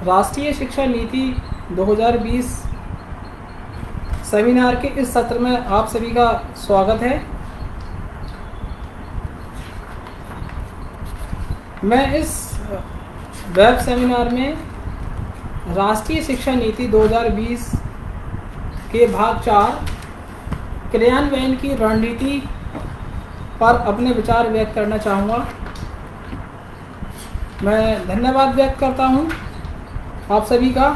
राष्ट्रीय शिक्षा नीति 2020 सेमिनार के इस सत्र में आप सभी का स्वागत है। मैं इस वेब सेमिनार में राष्ट्रीय शिक्षा नीति 2020 के भाग 4 क्रियान्वयन की रणनीति पर अपने विचार व्यक्त करना चाहूँगा। मैं धन्यवाद व्यक्त करता हूँ आप सभी का,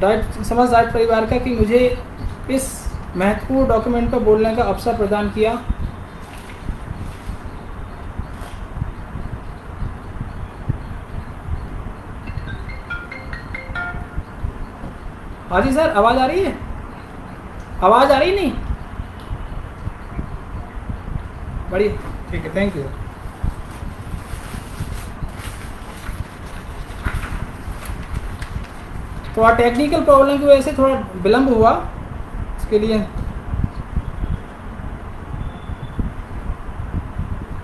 समस्त डाइट परिवार का, कि मुझे इस महत्वपूर्ण डॉक्यूमेंट पर बोलने का अवसर प्रदान किया। हाँ जी सर, आवाज़ आ रही है? आवाज़ आ रही नहीं? बढ़िया, ठीक है, थैंक यू। थोड़ा टेक्निकल प्रॉब्लम की वजह से थोड़ा विलंब हुआ, इसके लिए।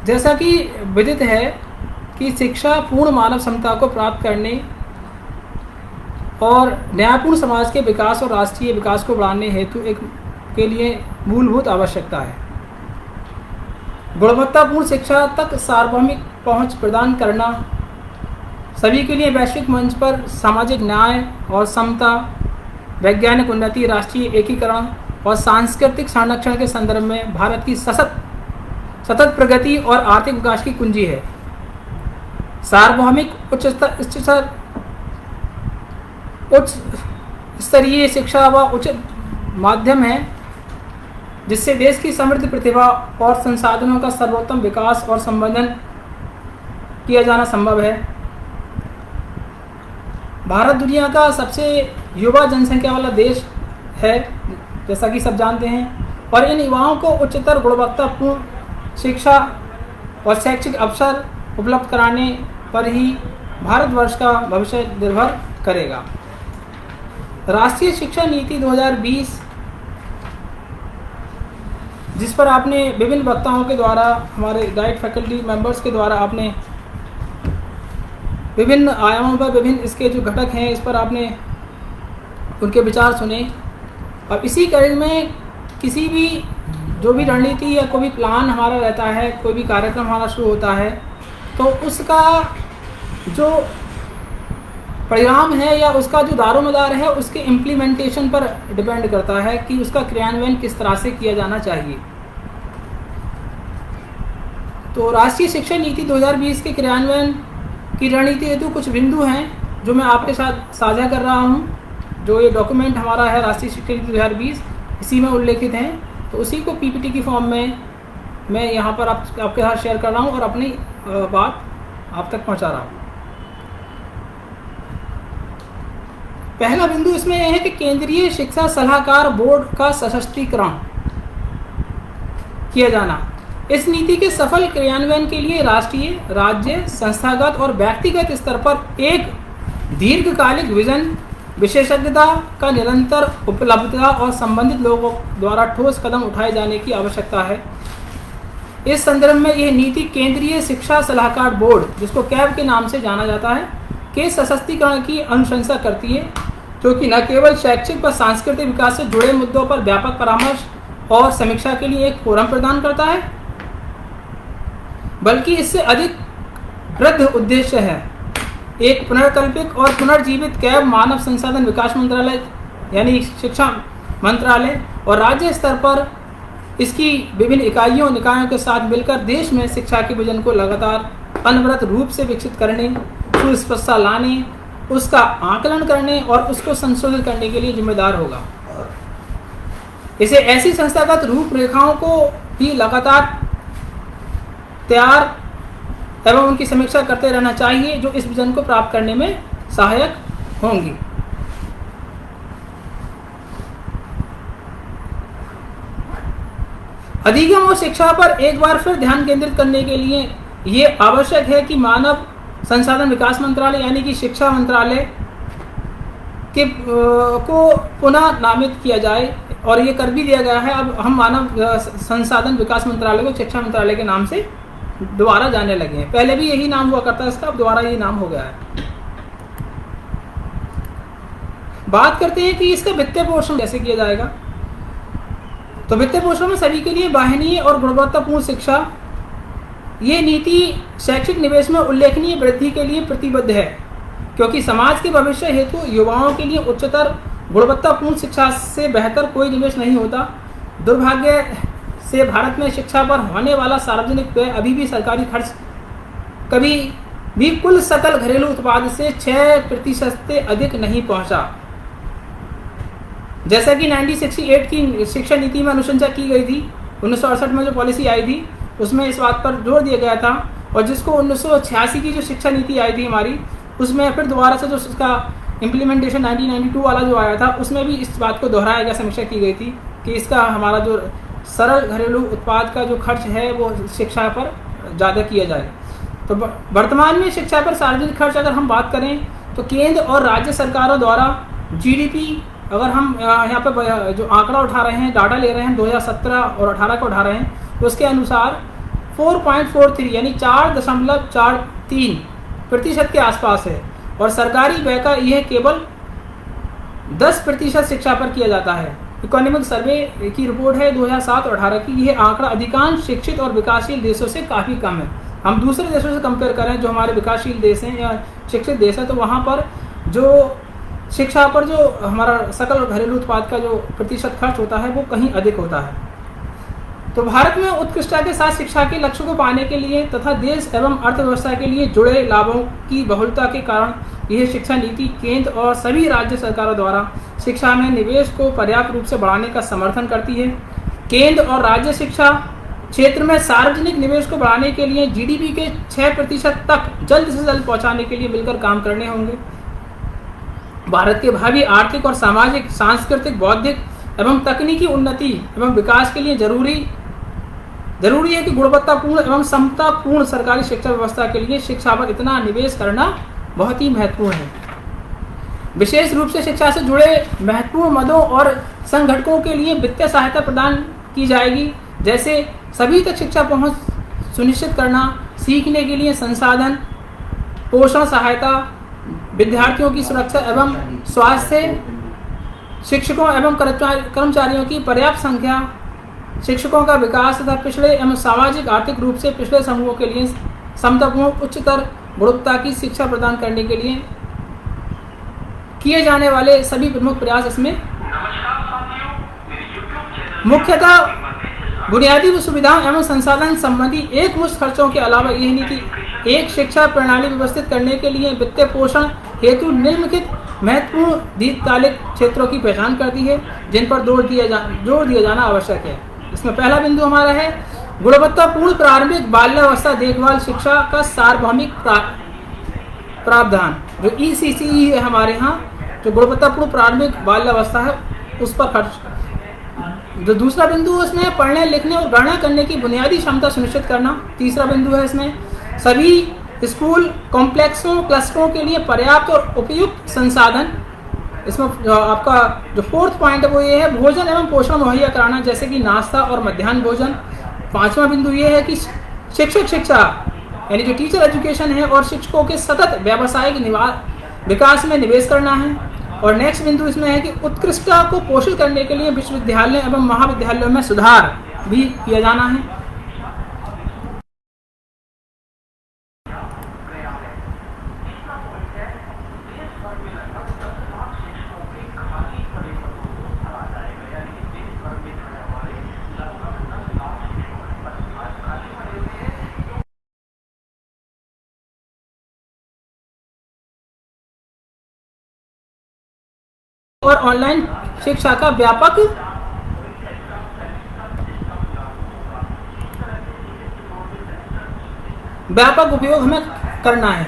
जैसा कि विदित है कि शिक्षा पूर्ण मानव क्षमता को प्राप्त करने और न्यायपूर्ण समाज के विकास और राष्ट्रीय विकास को बढ़ाने हेतु के लिए मूलभूत आवश्यकता है। गुणवत्तापूर्ण शिक्षा तक सार्वभौमिक पहुंच प्रदान करना, सभी के लिए वैश्विक मंच पर सामाजिक न्याय और समता, वैज्ञानिक उन्नति, राष्ट्रीय एकीकरण और सांस्कृतिक संरक्षण के संदर्भ में भारत की सतत प्रगति और आर्थिक विकास की कुंजी है। सार्वभौमिक उच्च स्तरीय शिक्षा व उचित माध्यम है जिससे देश की समृद्ध प्रतिभा और संसाधनों का सर्वोत्तम विकास और संवर्धन किया जाना संभव है। भारत दुनिया का सबसे युवा जनसंख्या वाला देश है, जैसा कि सब जानते हैं, और इन युवाओं को उच्चतर गुणवत्तापूर्ण शिक्षा और शैक्षिक अवसर उपलब्ध कराने पर ही भारतवर्ष का भविष्य निर्भर करेगा। राष्ट्रीय शिक्षा नीति 2020, जिस पर आपने विभिन्न वक्ताओं के द्वारा, हमारे डाइट फैकल्टी मेंबर्स के द्वारा आपने विभिन्न आयामों पर, विभिन्न इसके जो घटक हैं, इस पर आपने उनके विचार सुने। और इसी कड़ी में किसी भी जो भी रणनीति या कोई भी प्लान हमारा रहता है, कोई भी कार्यक्रम हमारा शुरू होता है, तो उसका जो परिणाम है या उसका जो दारोमदार है, उसके इम्प्लीमेंटेशन पर डिपेंड करता है कि उसका क्रियान्वयन किस तरह से किया जाना चाहिए। तो राष्ट्रीय शिक्षा नीति 2020 के क्रियान्वयन की रणनीति हेतु कुछ बिंदु हैं जो मैं आपके साथ साझा कर रहा हूं। जो ये डॉक्यूमेंट हमारा है राष्ट्रीय शिक्षा नीति 2020, इसी में उल्लेखित हैं, तो उसी को पीपीटी की फॉर्म में मैं यहाँ पर आपके साथ शेयर कर रहा हूँ और अपनी बात आप तक पहुँचा रहा हूँ। पहला बिंदु इसमें यह है कि केंद्रीय शिक्षा सलाहकार बोर्ड का सशक्तिकरण किया जाना। इस नीति के सफल क्रियान्वयन के लिए राष्ट्रीय, राज्य, संस्थागत और व्यक्तिगत स्तर पर एक दीर्घकालिक विजन, विशेषज्ञता का निरंतर उपलब्धता और संबंधित लोगों द्वारा ठोस कदम उठाए जाने की आवश्यकता है। इस संदर्भ में यह नीति केंद्रीय शिक्षा सलाहकार बोर्ड, जिसको कैब के नाम से जाना जाता है, के सशक्तिकरण की अनुशंसा करती है, जो कि न केवल शैक्षिक व सांस्कृतिक विकास से जुड़े मुद्दों पर व्यापक परामर्श और समीक्षा के लिए एक फोरम प्रदान करता है, बल्कि इससे अधिक वृहद उद्देश्य है। एक पुनर्कल्पित और पुनर्जीवित कैब मानव संसाधन विकास मंत्रालय यानी शिक्षा मंत्रालय और राज्य स्तर पर इसकी विभिन्न इकाइयों निकायों के साथ मिलकर देश में शिक्षा के विजन को लगातार अनवरत रूप से विकसित करने, सुस्पष्टता लाने, उसका आकलन करने और उसको संशोधित करने के लिए जिम्मेदार होगा। इसे ऐसी संस्थागत रूपरेखाओं को भी लगातार तैयार एवं उनकी समीक्षा करते रहना चाहिए जो इस विजन को प्राप्त करने में सहायक होंगी। अधिगम और शिक्षा पर एक बार फिर ध्यान केंद्रित करने के लिए ये आवश्यक है कि मानव संसाधन विकास मंत्रालय यानी कि शिक्षा मंत्रालय के को पुनः नामित किया जाए, और ये कर भी दिया गया है। अब हम मानव संसाधन विकास मंत्रालय को शिक्षा मंत्रालय के नाम से दोबारा जाने लगे हैं। पहले भी यही नाम हुआ करता है इसका, अब दोबारा यही नाम हो गया है। बात करते हैं कि इसका वित्तीय पोषण कैसे किया जाएगा। तो वित्तीय पोषण में सभी के लिए वाहिनीय और गुणवत्तापूर्ण शिक्षा, ये नीति शैक्षिक निवेश में उल्लेखनीय वृद्धि के लिए प्रतिबद्ध है, क्योंकि समाज के भविष्य हेतु युवाओं के लिए उच्चतर गुणवत्तापूर्ण शिक्षा से बेहतर कोई निवेश नहीं होता। दुर्भाग्य से भारत में शिक्षा पर होने वाला सार्वजनिक व्यय अभी भी सरकारी खर्च कभी भी कुल सकल घरेलू उत्पाद से 6% से अधिक नहीं पहुंचा। जैसा कि 1968 की शिक्षा नीति में अनुशंसा की गई थी, 1968 में जो पॉलिसी आई थी उसमें इस बात पर जोर दिया गया था, और जिसको 1986 की जो शिक्षा नीति आई थी हमारी, उसमें फिर दोबारा से जो उसका इम्प्लीमेंटेशन 1992 वाला जो आया था, उसमें भी इस बात को दोहराया गया, समीक्षा की गई थी कि इसका हमारा जो सरल घरेलू उत्पाद का जो खर्च है वो शिक्षा पर ज़्यादा किया जाए। तो वर्तमान में शिक्षा पर सार्वजनिक खर्च अगर हम बात करें तो केंद्र और राज्य सरकारों द्वारा जीडीपी, अगर हम यहाँ पर जो आंकड़ा उठा रहे हैं, डाटा ले रहे हैं 2017 और 18 को उठा रहे हैं, तो उसके अनुसार 4.43 यानी 4.43% के आसपास है, और सरकारी व्यय का यह केवल 10% शिक्षा पर किया जाता है। इकोनॉमिक सर्वे की रिपोर्ट है 2007 और 18 की, यह आंकड़ा अधिकांश शिक्षित और विकासशील देशों से काफ़ी कम है। हम दूसरे देशों से कंपेयर करें जो हमारे विकासशील देश हैं या शिक्षित देश है, तो वहाँ पर जो शिक्षा पर जो हमारा सकल घरेलू उत्पाद का जो प्रतिशत खर्च होता है वो कहीं अधिक होता है। तो भारत में उत्कृष्टता के साथ शिक्षा के लक्ष्य को पाने के लिए तथा देश एवं अर्थव्यवस्था के लिए जुड़े लाभों की बहुलता के कारण यह शिक्षा नीति केंद्र और सभी राज्य सरकारों द्वारा शिक्षा में निवेश को पर्याप्त रूप से बढ़ाने का समर्थन करती है। केंद्र और राज्य शिक्षा क्षेत्र में सार्वजनिक निवेश को बढ़ाने के लिए जीडीपी के 6% तक जल्द से जल्द पहुंचाने के लिए मिलकर काम करने होंगे। भारत के भावी आर्थिक और सामाजिक, सांस्कृतिक, बौद्धिक एवं तकनीकी उन्नति एवं विकास के लिए जरूरी है कि गुणवत्तापूर्ण एवं समतापूर्ण सरकारी शिक्षा व्यवस्था के लिए शिक्षा पर इतना निवेश करना बहुत ही महत्वपूर्ण है। विशेष रूप से शिक्षा से जुड़े महत्वपूर्ण मदों और संगठनों के लिए वित्तीय सहायता प्रदान की जाएगी, जैसे सभी तक शिक्षा पहुंच सुनिश्चित करना, सीखने के लिए संसाधन, पोषण सहायता, विद्यार्थियों की सुरक्षा एवं स्वास्थ्य, शिक्षकों एवं कर्मचारियों की पर्याप्त संख्या, शिक्षकों का विकास तथा पिछड़े एवं सामाजिक आर्थिक रूप से पिछड़े समूहों के लिए समतापूर्ण उच्चतर गुणवत्ता की शिक्षा प्रदान करने के लिए किए जाने वाले सभी प्रमुख प्रयास इसमें मुख्यतः बुनियादी सुविधाओं एवं संसाधन संबंधी एकमुश्त खर्चों के अलावा यह नीति एक शिक्षा प्रणाली व्यवस्थित करने के लिए वित्तीय पोषण हेतु निम्नलिखित महत्वपूर्ण दीर्घकालिक क्षेत्रों की पहचान करती है, जिन पर जोर दिया जाना आवश्यक है। इसमें पहला बिंदु हमारा है गुणवत्तापूर्ण प्रारंभिक बाल्यावस्था देखभाल शिक्षा का सार्वभौमिक प्रावधान, जो ECCE है हमारे यहाँ, जो गुणवत्तापूर्ण प्रारंभिक बाल्यावस्था है उस पर खर्च। जो दूसरा बिंदु है इसमें पढ़ने लिखने और गणना करने की बुनियादी क्षमता सुनिश्चित करना। तीसरा बिंदु है इसमें सभी स्कूल कॉम्प्लेक्सों क्लस्टरों के लिए पर्याप्त और उपयुक्त संसाधन। इसमें आपका जो फोर्थ पॉइंट है वो ये है भोजन एवं पोषण मुहैया कराना, जैसे कि नाश्ता और मध्याह्न भोजन। पांचवा बिंदु ये है कि शिक्षक शिक्षा यानी जो टीचर एजुकेशन है और शिक्षकों के सतत व्यावसायिक विकास में निवेश करना है। और नेक्स्ट बिंदु इसमें है कि उत्कृष्टता को पोषित करने के लिए विश्वविद्यालय एवं महाविद्यालयों में सुधार भी किया जाना है। और ऑनलाइन शिक्षा का व्यापक उपयोग हमें करना है।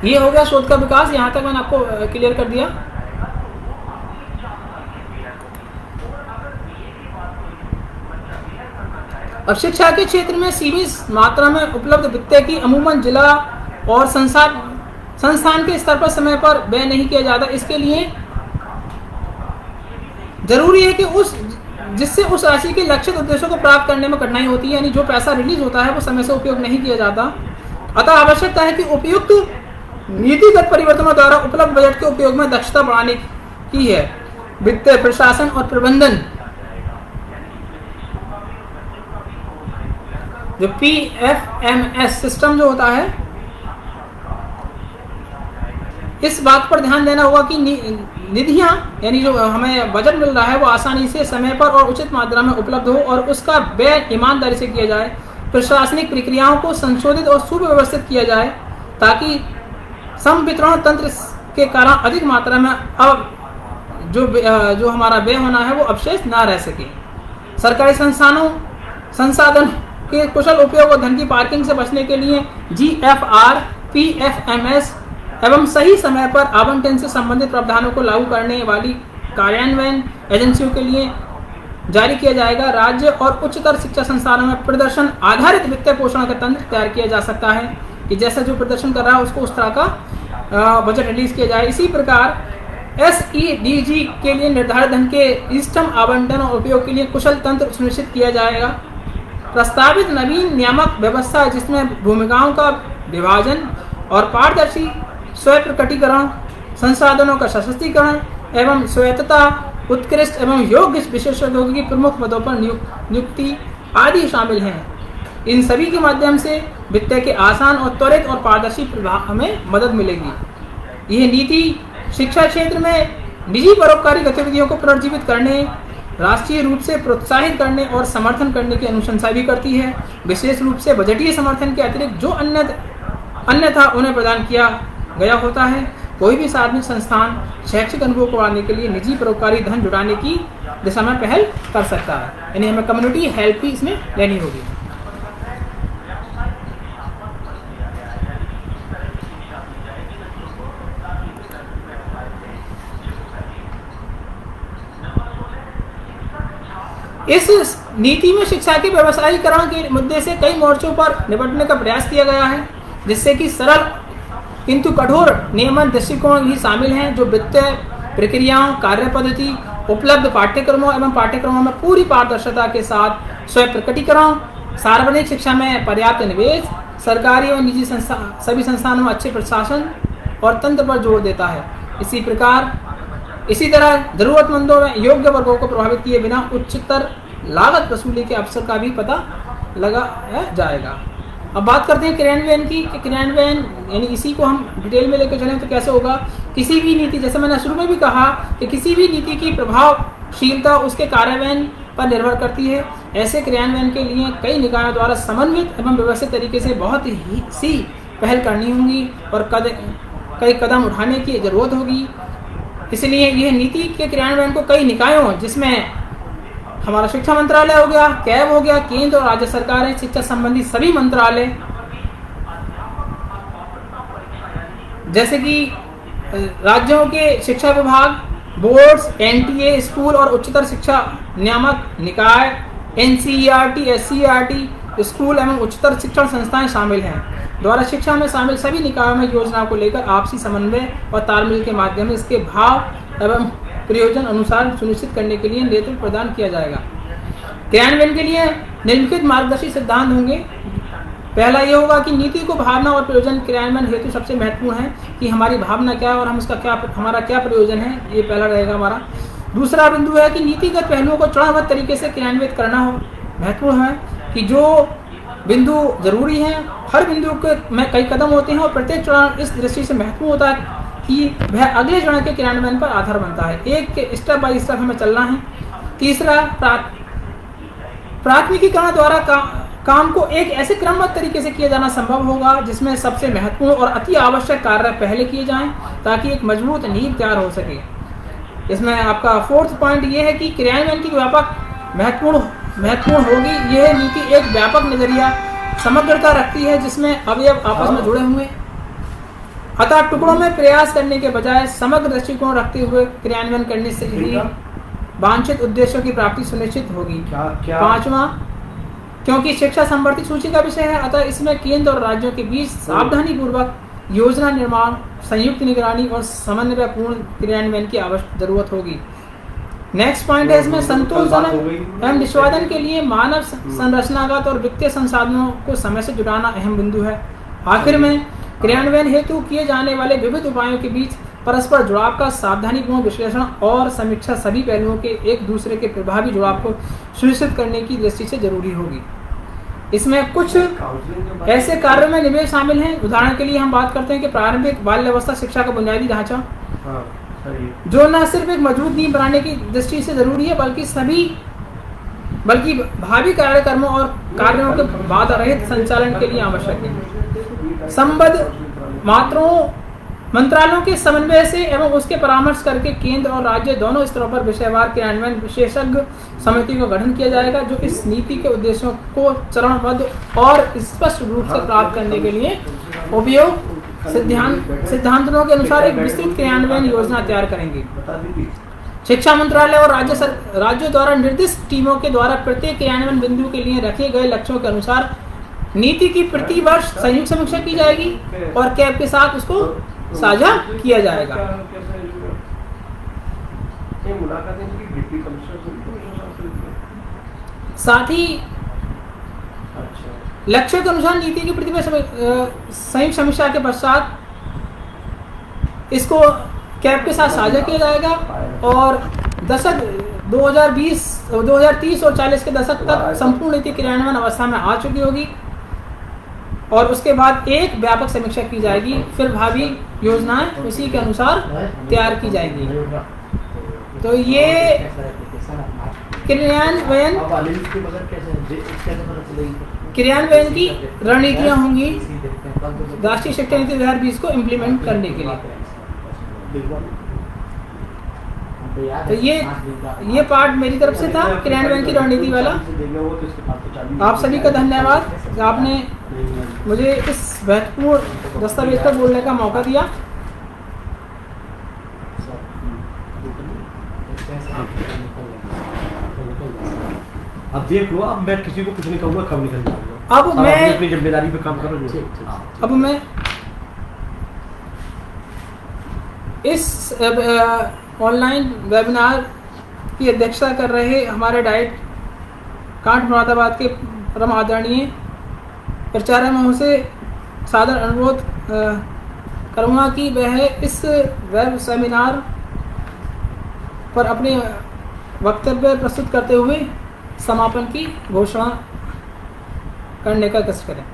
ये हो गया शोध का विकास, यहां तक मैंने आपको क्लियर कर दिया। अब शिक्षा के क्षेत्र में सीमित मात्रा में उपलब्ध वित्त की अमूमन जिला और संस्थान के स्तर पर समय पर व्यय नहीं किया जाता। इसके लिए जरूरी है कि उस जिससे उस राशि के लक्षित उद्देश्यों को प्राप्त करने में कठिनाई होती है, यानी जो पैसा रिलीज होता है वो समय से उपयोग नहीं किया जाता। अतः आवश्यकता है कि उपयुक्त नीतिगत परिवर्तनों द्वारा उपलब्ध बजट के उपयोग में दक्षता बढ़ाने की है। वित्तीय प्रशासन और प्रबंधन, जो PFMS सिस्टम जो होता है, इस बात पर ध्यान देना होगा कि निधियां यानी जो हमें बजट मिल रहा है वो आसानी से समय पर और उचित मात्रा में उपलब्ध हो और उसका व्यय ईमानदारी से किया जाए। प्रशासनिक प्रक्रियाओं को संशोधित और सुव्यवस्थित किया जाए ताकि संवितरण तंत्र के कारण अधिक मात्रा में अब जो हमारा व्यय होना है वो अवशेष ना रह सके। सरकारी संसाधन के कुशल उपयोग और धन की पार्किंग से बचने के लिए GFR, PFMS एवं सही समय पर आवंटन से संबंधित प्रावधानों को लागू करने वाली कार्यान्वयन एजेंसियों के लिए जारी किया जाएगा। राज्य और उच्चतर शिक्षा संस्थानों में प्रदर्शन आधारित वित्तीय पोषण का तंत्र तैयार किया जा सकता है कि जैसा जो प्रदर्शन कर रहा है उसको उस तरह का बजट रिलीज किया जाए। इसी प्रकार SEDG के लिए निर्धारित धन के इष्टतम आवंटन और उपयोग के लिए कुशल तंत्र सुनिश्चित किया जाएगा। प्रस्तावित नवीन नियामक व्यवस्था जिसमें भूमिकाओं का विभाजन और पारदर्शी स्वयं प्रकटीकरण, संसाधनों का सशक्तिकरण एवं स्वायत्तता, उत्कृष्ट एवं योग्य विशेषज्ञों की प्रमुख पदों पर नियुक्ति आदि शामिल हैं। इन सभी के माध्यम से वित्त के आसान और त्वरित और पारदर्शी प्रभाव हमें मदद मिलेगी। यह नीति शिक्षा क्षेत्र में निजी परोपकारी गतिविधियों को पुनर्जीवित करने, राष्ट्रीय रूप से प्रोत्साहित करने और समर्थन करने की अनुशंसा भी करती है। विशेष रूप से बजटीय समर्थन के अतिरिक्त जो अन्यथा उन्हें प्रदान किया गया होता है। कोई भी सार्वजनिक संस्थान शैक्षिक अनुभव को बढ़ाने के लिए निजी परोपकारी धन जुटाने की दिशा में पहल कर सकता है, यानी हमें कम्युनिटी हेल्प भी इसमें लेनी होगी। इस नीति में शिक्षा के व्यवसायीकरण के मुद्दे से कई मोर्चों पर निपटने का प्रयास किया गया है, जिससे कि सरल किंतु कठोर नियमन दृष्टिकोण भी शामिल हैं, जो वित्तीय प्रक्रियाओं, कार्य पद्धति, उपलब्ध पाठ्यक्रमों एवं पाठ्यक्रमों में पूरी पारदर्शिता के साथ स्वयं प्रकटीकरण, सार्वजनिक शिक्षा में पर्याप्त निवेश, सरकारी और निजी सभी संस्थानों में अच्छे प्रशासन और तंत्र पर जोर देता है। इसी तरह जरूरतमंदों में योग्य वर्गों को प्रभावित किए बिना उच्चतर लागत वसूली के अवसर का भी पता लगाया जाएगा। अब बात करते हैं क्रियान्वयन की। क्रियान्वयन यानी इसी को हम डिटेल में लेकर चलें तो कैसे होगा। किसी भी नीति, जैसे मैंने शुरू में भी कहा कि किसी भी नीति की प्रभावशीलता उसके कार्यान्वयन पर निर्भर करती है। ऐसे क्रियान्वयन के लिए कई निकायों द्वारा समन्वित एवं व्यवस्थित तरीके से बहुत ही सी पहल करनी होगी और कई कदम उठाने की जरूरत होगी। इसलिए यह नीति के क्रियान्वयन को कई निकायों, जिसमें हमारा शिक्षा मंत्रालय हो गया, कैब हो गया, केंद्र और राज्य सरकारें, शिक्षा संबंधी सभी मंत्रालय, जैसे कि राज्यों के शिक्षा विभाग, बोर्ड्स, NTA, स्कूल और उच्चतर शिक्षा नियामक निकाय, NCERT, SCERT, स्कूल एवं उच्चतर शिक्षण संस्थाएं शामिल हैं, द्वारा शिक्षा में शामिल सभी निकायों में योजना को लेकर आपसी समन्वय और तालमेल के माध्यम से इसके भाव एवं प्रयोजन अनुसार सुनिश्चित करने के लिए नेतृत्व प्रदान किया जाएगा। क्रियान्वयन के लिए निम्नलिखित मार्गदर्शी सिद्धांत होंगे। पहला ये होगा कि नीति को भावना और प्रयोजन क्रियान्वयन हेतु सबसे महत्वपूर्ण है कि हमारी भावना क्या है और हम उसका हमारा क्या प्रयोजन है, ये पहला रहेगा हमारा। दूसरा बिंदु है कि नीतिगत पहलुओं को चरणबद्ध तरीके से क्रियान्वित करना हो। महत्वपूर्ण है कि जो बिंदु जरूरी हैं, हर बिंदु में कई कदम होते हैं और प्रत्येक चरण इस दृष्टि से महत्वपूर्ण होता है कि वह अगले चरण के क्रियान्वयन पर आधार बनता है। एक स्टेप बाय स्टेप हमें चलना है। तीसरा, प्राथमिकीकरण द्वारा काम को एक ऐसे क्रमबद्ध तरीके से किया जाना संभव होगा जिसमें सबसे महत्वपूर्ण और अति आवश्यक कार्य पहले किए जाएं ताकि एक मजबूत नींव तैयार हो सके। इसमें आपका फोर्थ पॉइंट ये है कि क्रियान्वयन की व्यापक महत्वपूर्ण होगी। यह नीति एक व्यापक नजरिया समग्रता रखती है जिसमें अवयव आपस में जुड़े हुए, अतः टुकड़ों में प्रयास करने के बजाय समग्र दृष्टिकोण रखते हुए क्रियान्वयन करने से ही वांछित उद्देश्यों की प्राप्ति सुनिश्चित होगी। पांचवा, क्योंकि शिक्षा संवर्धित सूची का विषय है, अतः इसमें केंद्र और राज्यों के बीच सावधानी पूर्वक योजना निर्माण, संयुक्त निगरानी और समन्वयपूर्ण क्रियान्वयन की आवश्यक जरूरत होगी। नेक्स्ट पॉइंट है इसमें संतोषजनक एवं निष्पादन के लिए मानव संरचनागत और वित्तीय संसाधनों को समय से जुटाना अहम बिंदु है। आखिर में क्रियान्वयन हेतु किए जाने वाले विविध उपायों के बीच परस्पर जुड़ाव का सावधानीपूर्ण विश्लेषण और समीक्षा सभी पहलुओं के एक दूसरे के प्रभावी जुड़ाव को सुनिश्चित करने की दृष्टि से जरूरी होगी। इसमें कुछ ऐसे कार्यों में निवेश शामिल हैं। उदाहरण के लिए हम बात करते हैं कि प्रारंभिक बाल्यावस्था शिक्षा का बुनियादी ढांचा, जो न सिर्फ एक मजबूत नींव बनाने की दृष्टि से जरूरी है बल्कि भावी कार्यक्रमों और कार्यों के बाधा रहित संचालन के लिए आवश्यक है। संबद्ध मंत्रालयों के समन्वय से एवं उसके परामर्श करके केंद्र और राज्य दोनों स्तरों पर विषयवार क्रियान्वयन विशेषज्ञ समिति का गठन किया जाएगा, जो इस नीति के उद्देश्यों को चरणबद्ध और स्पष्ट रूप से प्राप्त करने के लिए उपयोग सिद्धांतों के अनुसार एक विस्तृत क्रियान्वयन योजना तैयार करेंगे। शिक्षा मंत्रालय और राज्यों द्वारा निर्दिष्ट टीमों के द्वारा प्रत्येक क्रियान्वयन बिंदु के लिए रखे गए लक्ष्यों के अनुसार नीति की प्रति वर्ष संयुक्त समीक्षा की जाएगी और कैब के साथ उसको साझा किया जाएगा। साथ ही लक्ष्यों के अनुसार नीति की प्रति संयुक्त समीक्षा के पश्चात इसको कैब के साथ साझा किया जाएगा और दशक 2030 और 40 के दशक तक संपूर्ण नीति क्रियान्वयन अवस्था में आ चुकी होगी और उसके बाद एक व्यापक समीक्षा की जाएगी। फिर भावी योजनाएं उसी के अनुसार तैयार की जाएगी। तो ये क्रियान्वयन की रणनीतियां होंगी राष्ट्रीय शिक्षा नीति 2020 को इम्प्लीमेंट करने के लिए। तो ये पार्ट मेरी तरफ से था क्रियान्वयन की रणनीति वाला। आप सभी का धन्यवाद, आपने मुझे इस महत्वपूर्ण दस्तावेज पर बोलने का मौका दिया। अब देख लो, अब मैं किसी को कुछ नहीं कहूँगा, कब निकल जाऊंगा। अब मैं अपनी जिम्मेदारी पे काम करो। अब मैं इस ऑनलाइन वेबिनार की अध्यक्षता कर रहे हमारे डाइट कांट मुरादाबाद के परम आदरणीय प्राचार्य महोदय से सादर अनुरोध करूँगा कि वह इस वेब सेमिनार पर अपने वक्तव्य प्रस्तुत करते हुए समापन की घोषणा करने का कष्ट करें।